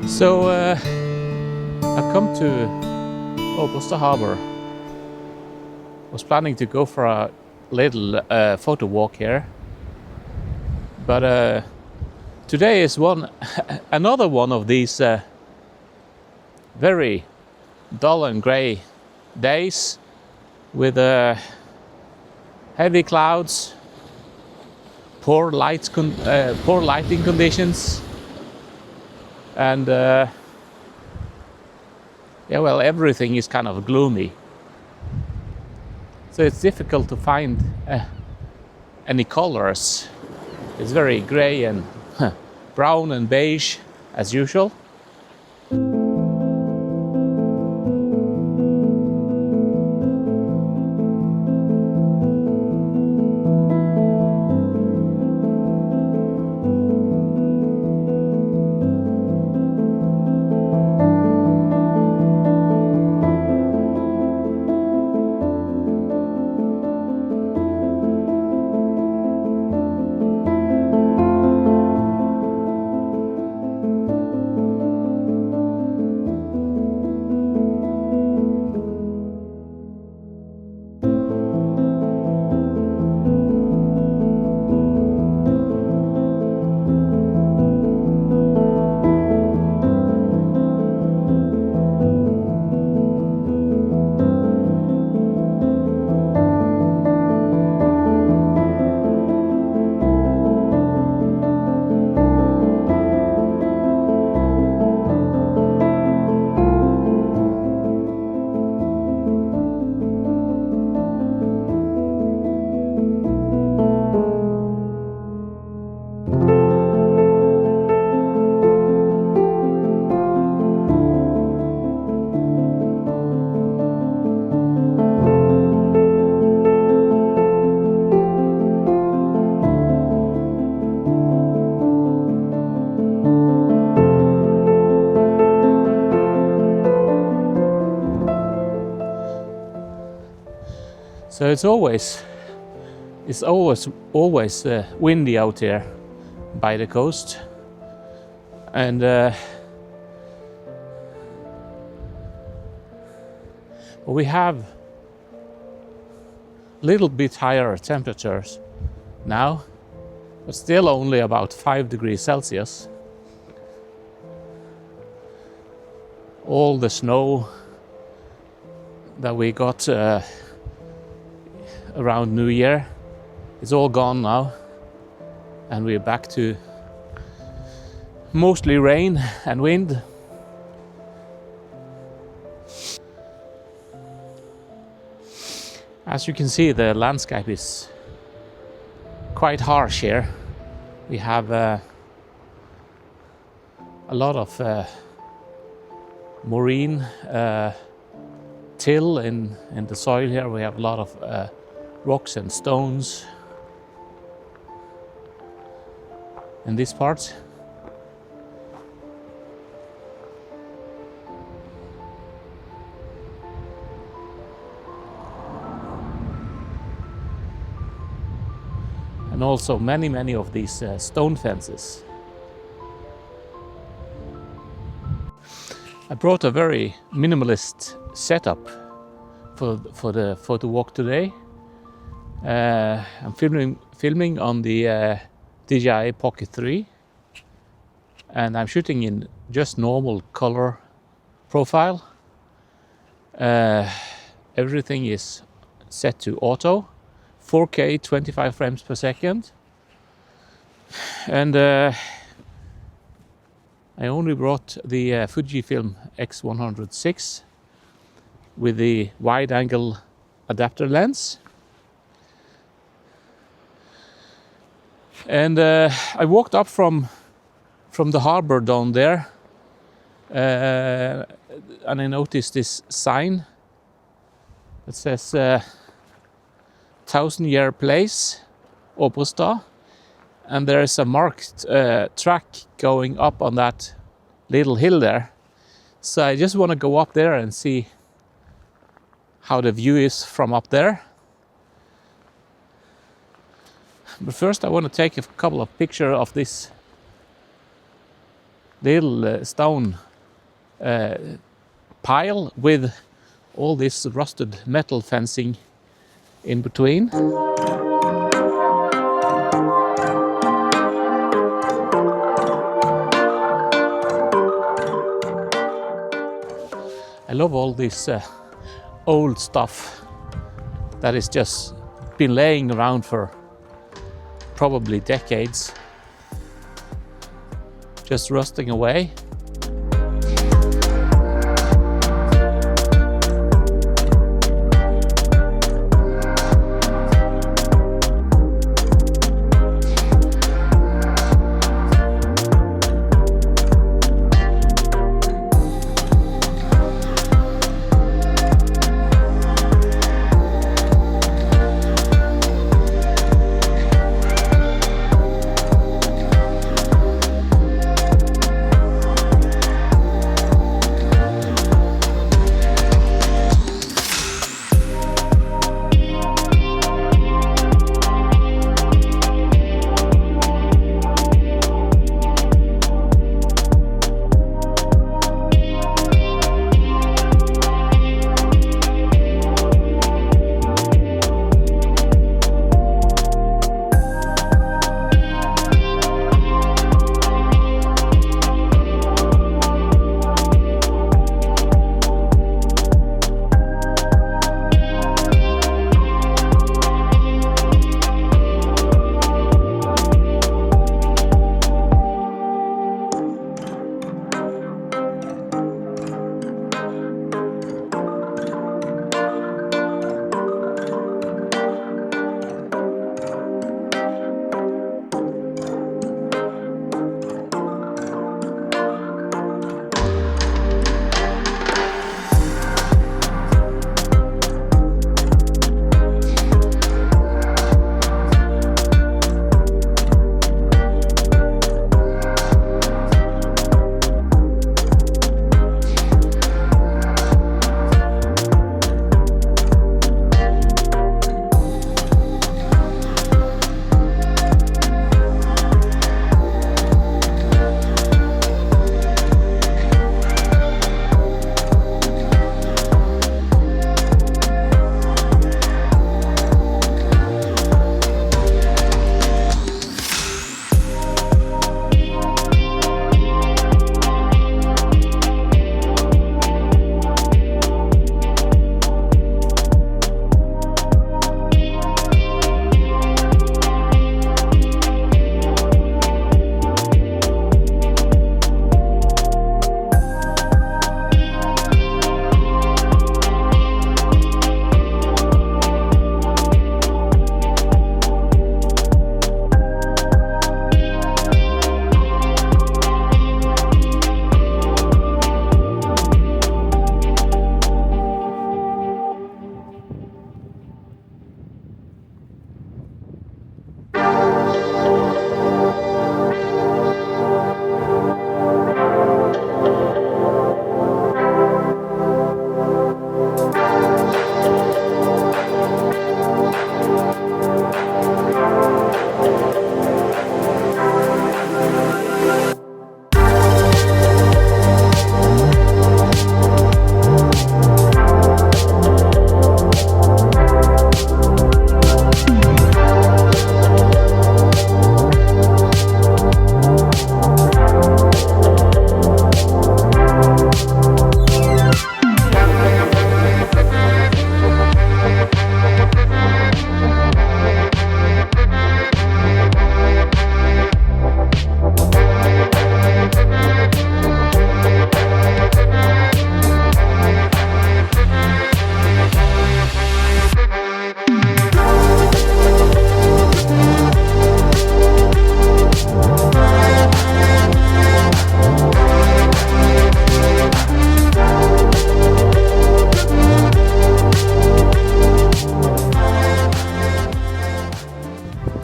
So I've come to Åbosta Harbor. Was planning to go for a little photo walk here, but today is another one of these very dull and grey days with heavy clouds, poor lighting conditions, and everything is kind of gloomy. So it's difficult to find any colors. It's very grey and brown and beige as usual. So it's always windy out here by the coast, and we have a little bit higher temperatures now, but still only about 5 degrees Celsius. All the snow that we got around New Year is all gone now, and we're back to mostly rain and wind. As you can see, the landscape is quite harsh here. We have a lot of marine till in the soil here. We have a lot of rocks and stones in this part. And also many of these stone fences. I brought a very minimalist setup for the photo walk today. I'm filming on the DJI Pocket 3, and I'm shooting in just normal color profile. Everything is set to auto, 4K 25 frames per second, and I only brought the Fujifilm X106 with the wide-angle adapter lens. And I walked up from the harbor down there, and I noticed this sign that says 1000-year place, Åbosta, and there is a marked track going up on that little hill there. So I just want to go up there and see how the view is from up there. But first I want to take a couple of pictures of this little stone pile with all this rusted metal fencing in between. I love all this old stuff that is just been laying around for probably decades, just rusting away.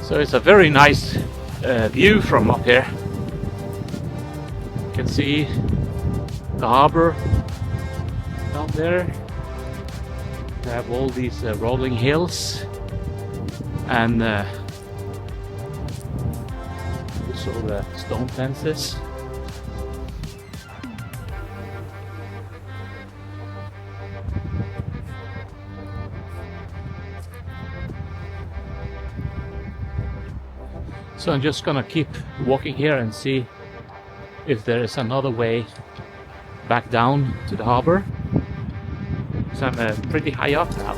So it's a very nice view from up here. You can see the harbor down there. You have all these rolling hills and also the stone fences. So I'm just gonna keep walking here and see if there is another way back down to the harbor. So I'm pretty high up now.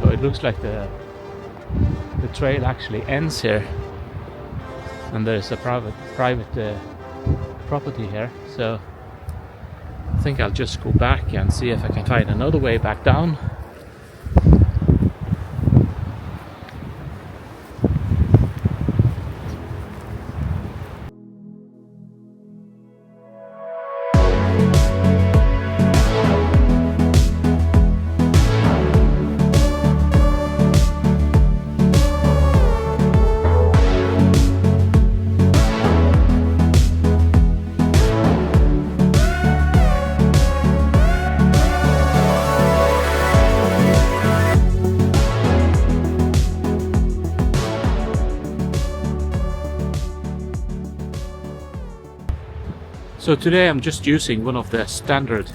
So it looks like the trail actually ends here, and there's a private property here. So I think I'll just go back and see if I can find another way back down. So today I'm just using one of the standard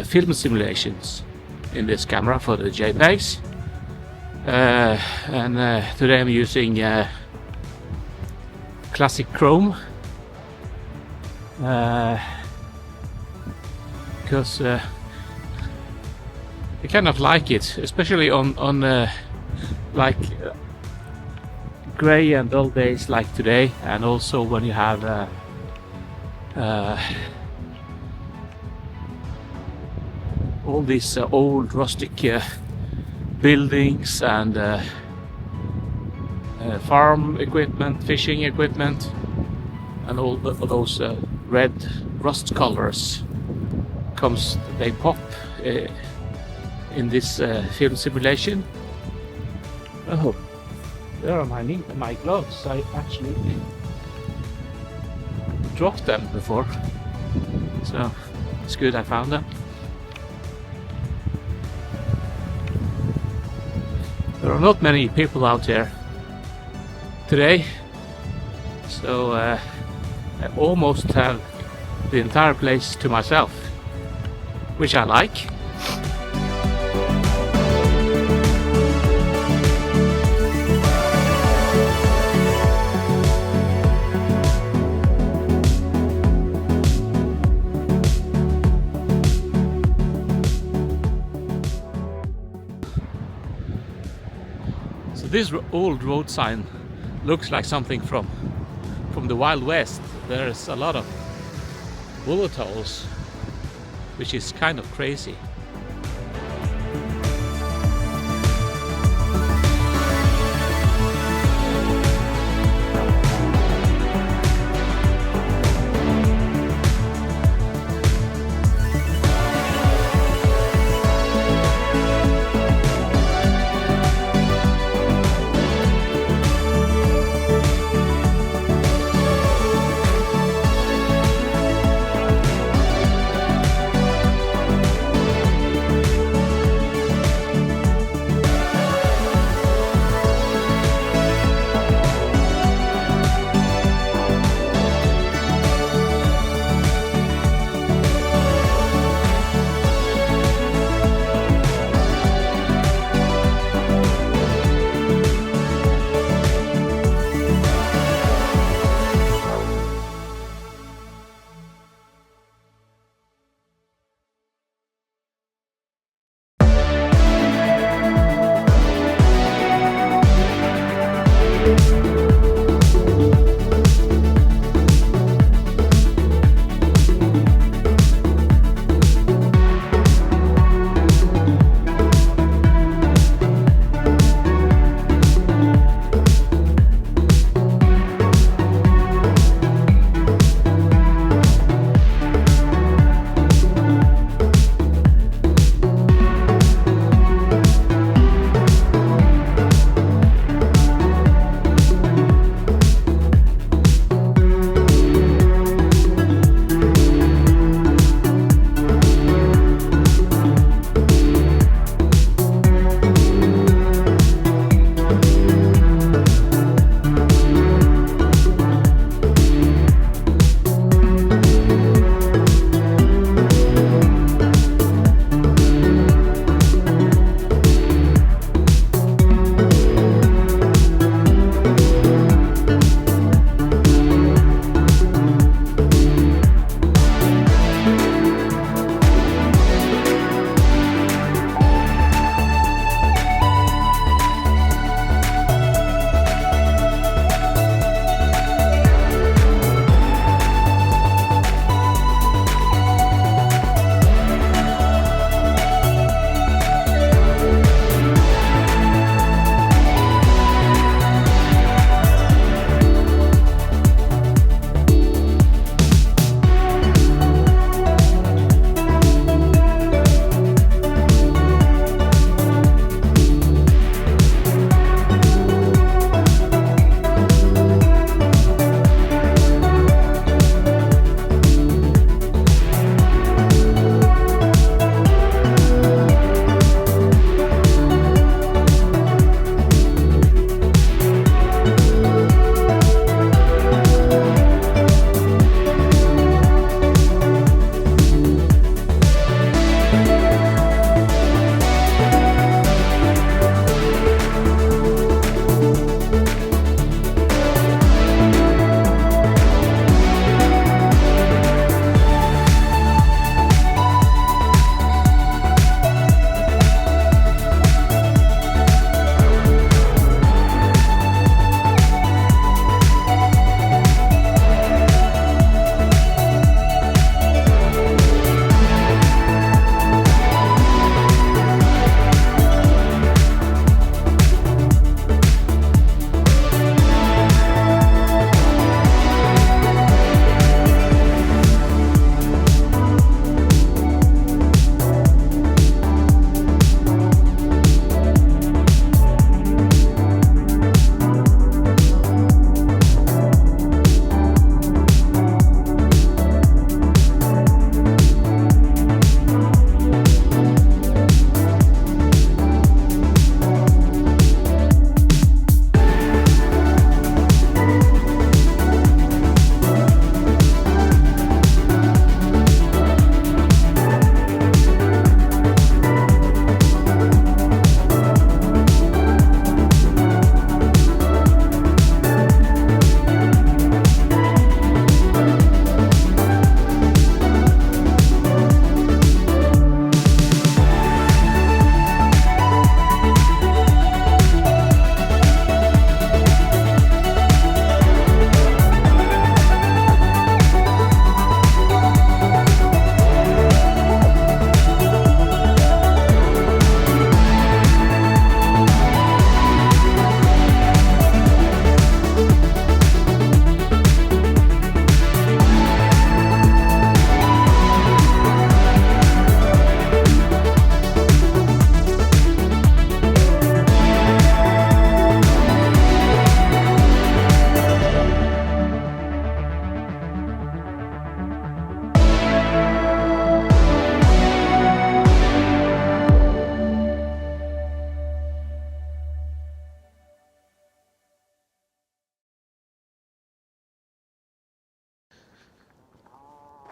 film simulations in this camera for the JPEGs, and today I'm using classic Chrome because I kind of like it, especially on like gray and dull days like today, and also when you have all these old rustic buildings and farm equipment, fishing equipment, and all those red rust colors they pop in this film simulation. Oh, there are my gloves. I actually dropped them before, so it's good I found them. There are not many people out here today, so I almost have the entire place to myself, which I like. This old road sign looks like something from the Wild West. There's a lot of bullet holes, which is kind of crazy.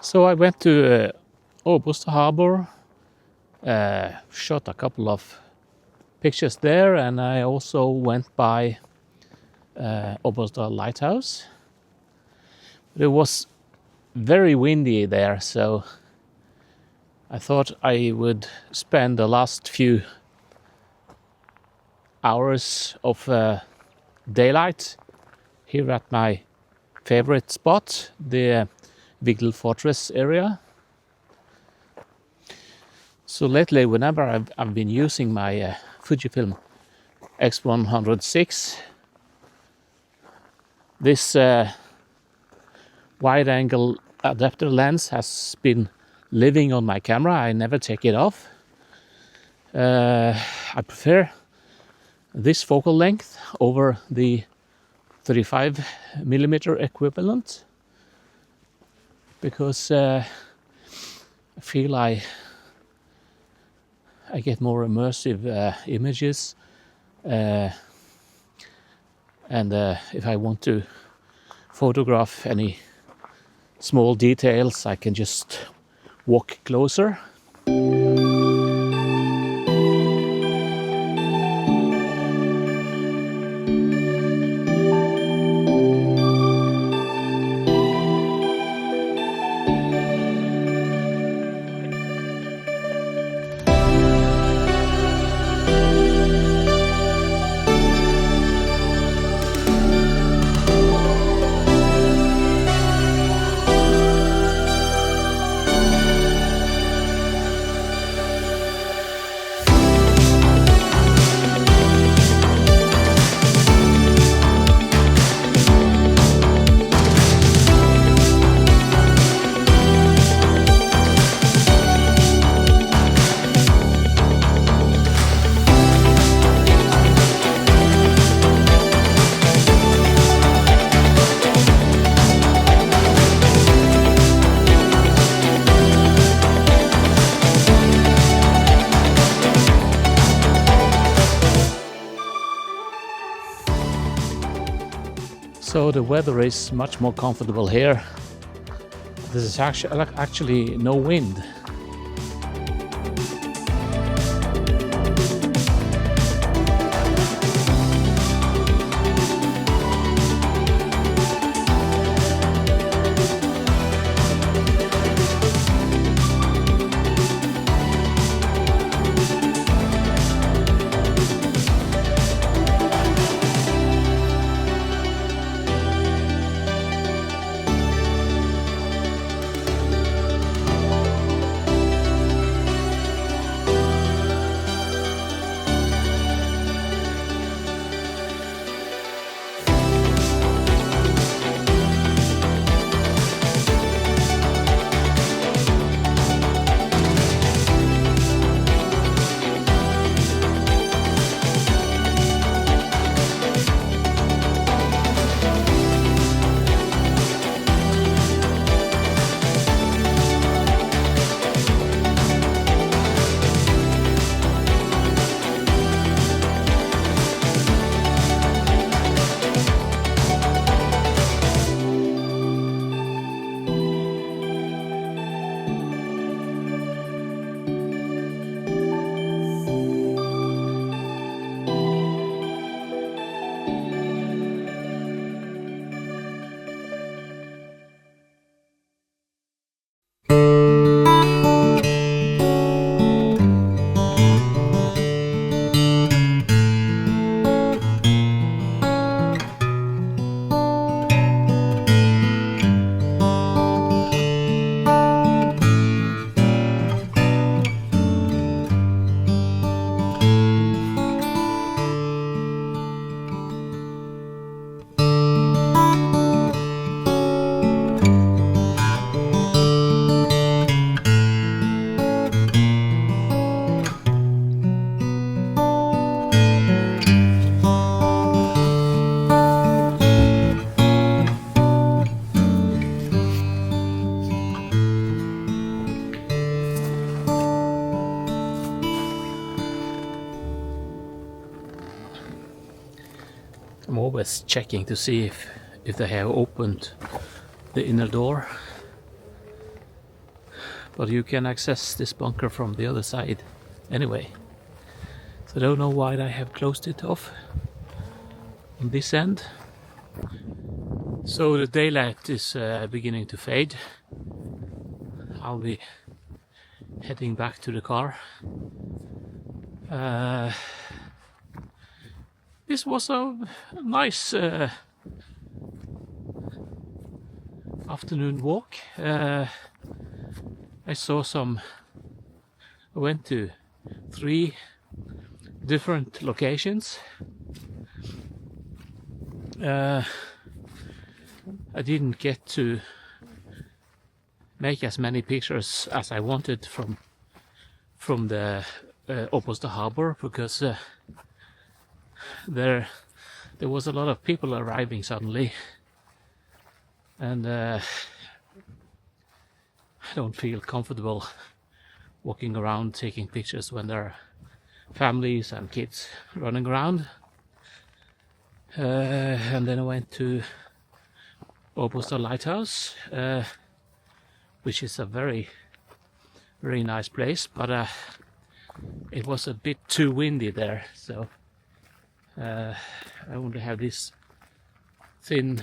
So I went to Oberster Harbor, shot a couple of pictures there, and I also went by Oberster Lighthouse. But it was very windy there, so I thought I would spend the last few hours of daylight here at my favorite spot, the Vigil Fortress area. So lately, whenever I've been using my Fujifilm X106, this wide-angle adapter lens has been living on my camera. I never take it off. I prefer this focal length over the 35mm equivalent because I feel I get more immersive images, and if I want to photograph any small details, I can just walk closer. So the weather is much more comfortable here. This is actually no wind. I'm always checking to see if they have opened the inner door. but you can access this bunker from the other side anyway. So I don't know why I have closed it off on this end. So the daylight is beginning to fade. I'll be heading back to the car. This was a nice afternoon walk. I went to 3 different locations. I didn't get to make as many pictures as I wanted from the Opposta harbor, because there was a lot of people arriving suddenly, and I don't feel comfortable walking around taking pictures when there are families and kids running around. And then I went to Opposta Lighthouse, which is a very, very nice place, but it was a bit too windy there, so I only have this thin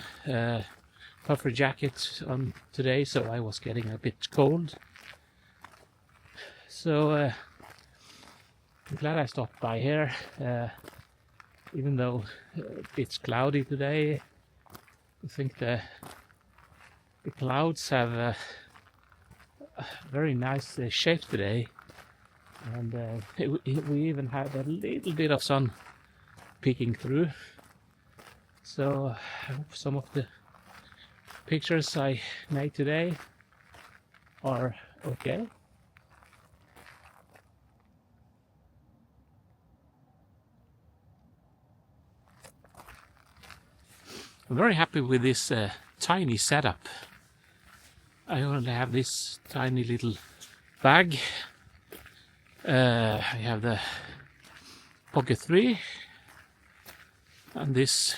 puffer jacket on today, so I was getting a bit cold. So I'm glad I stopped by here, even though it's cloudy today. I think the clouds have a very nice shape today, and we even had a little bit of sun peeking through. So I hope some of the pictures I made today are okay. I'm very happy with this tiny setup. I only have this tiny little bag. I have the Pocket 3 and this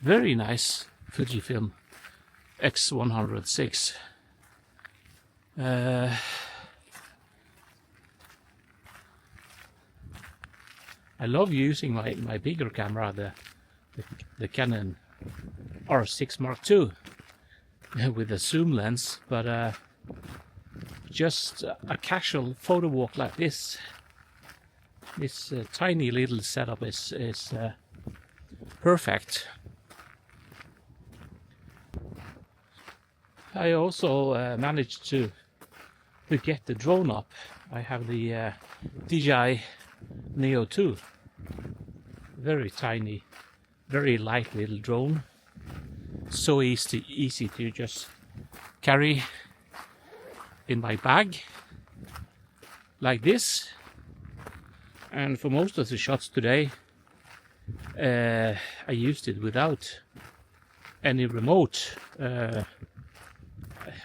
very nice Fujifilm X106. I love using my bigger camera, the Canon R6 Mark II with a zoom lens, but just a casual photo walk like this tiny little setup is perfect. I also managed to get the drone up. I have the DJI Neo 2, very tiny, very light little drone, so easy to just carry in my bag like this. And for most of the shots today I used it without any remote.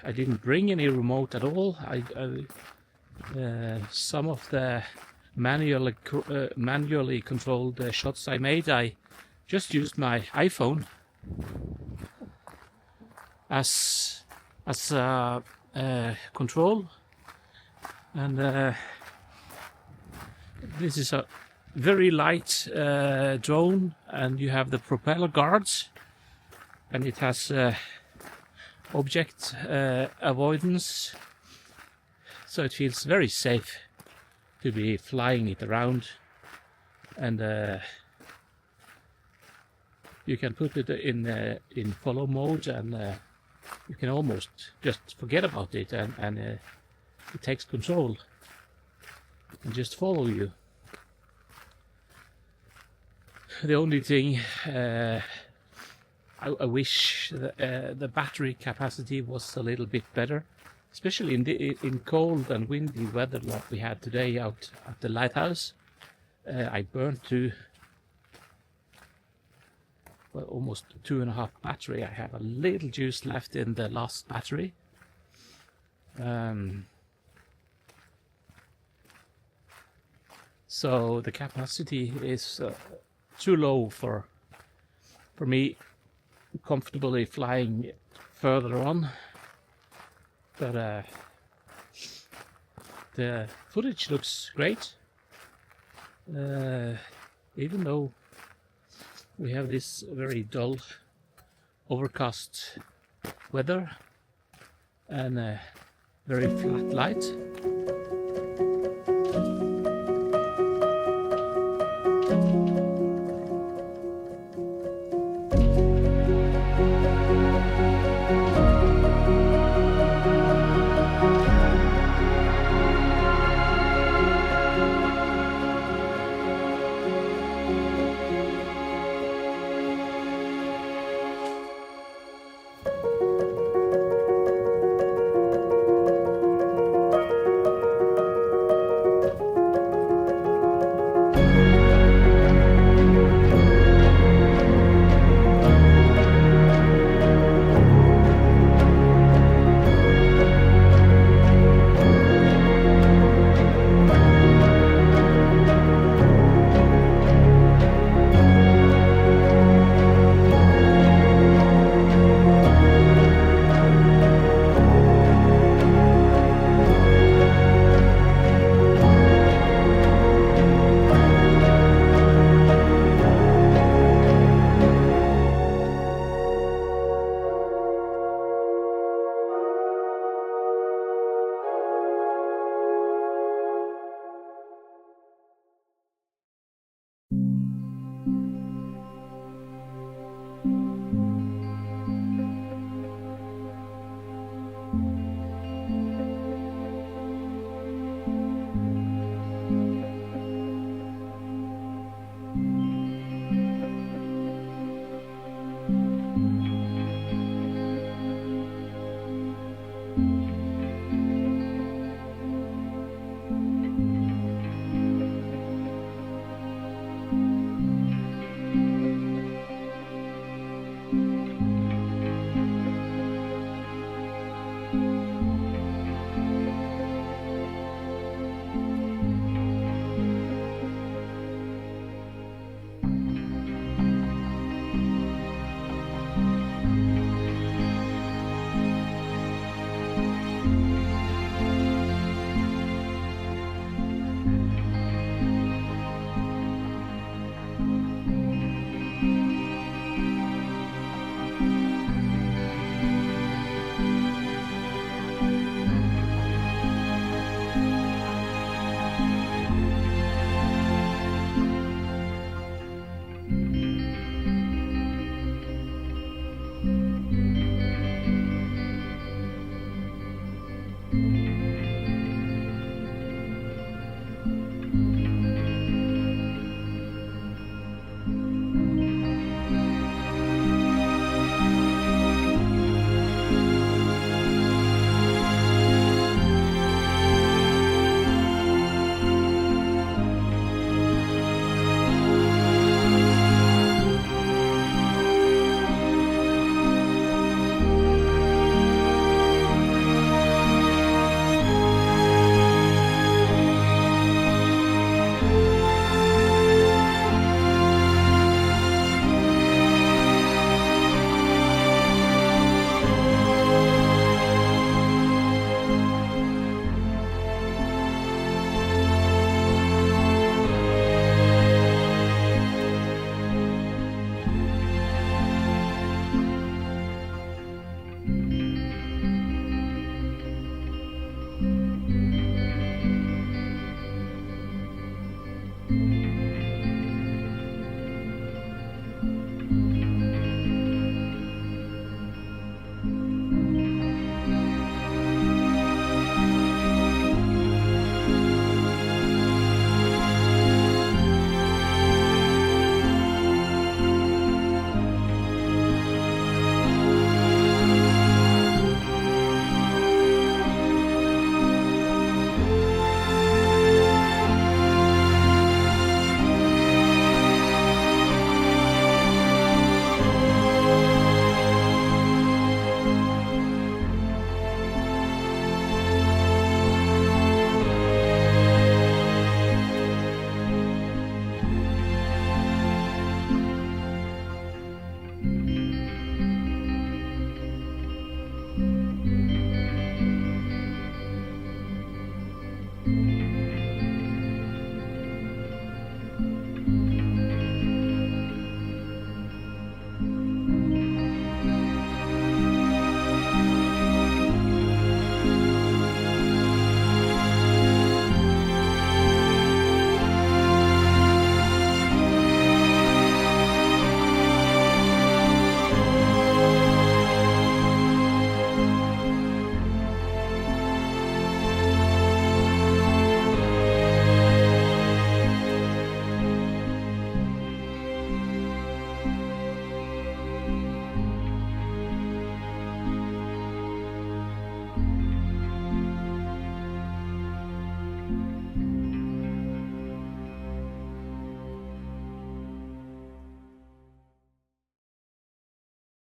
I didn't bring any remote at all. Some of the manually controlled shots I made, I just used my iPhone as control, and this is a very light drone, and you have the propeller guards, and it has object avoidance, so it feels very safe to be flying it around. And you can put it in follow mode, and you can almost just forget about it, and it takes control and just follow you. The only thing I wish the battery capacity was a little bit better, especially in cold and windy weather like we had today out at the lighthouse. I burned almost 2.5 battery. I have a little juice left in the last battery. So the capacity is too low for me comfortably flying further on, but the footage looks great. Even though we have this very dull, overcast weather and very flat light.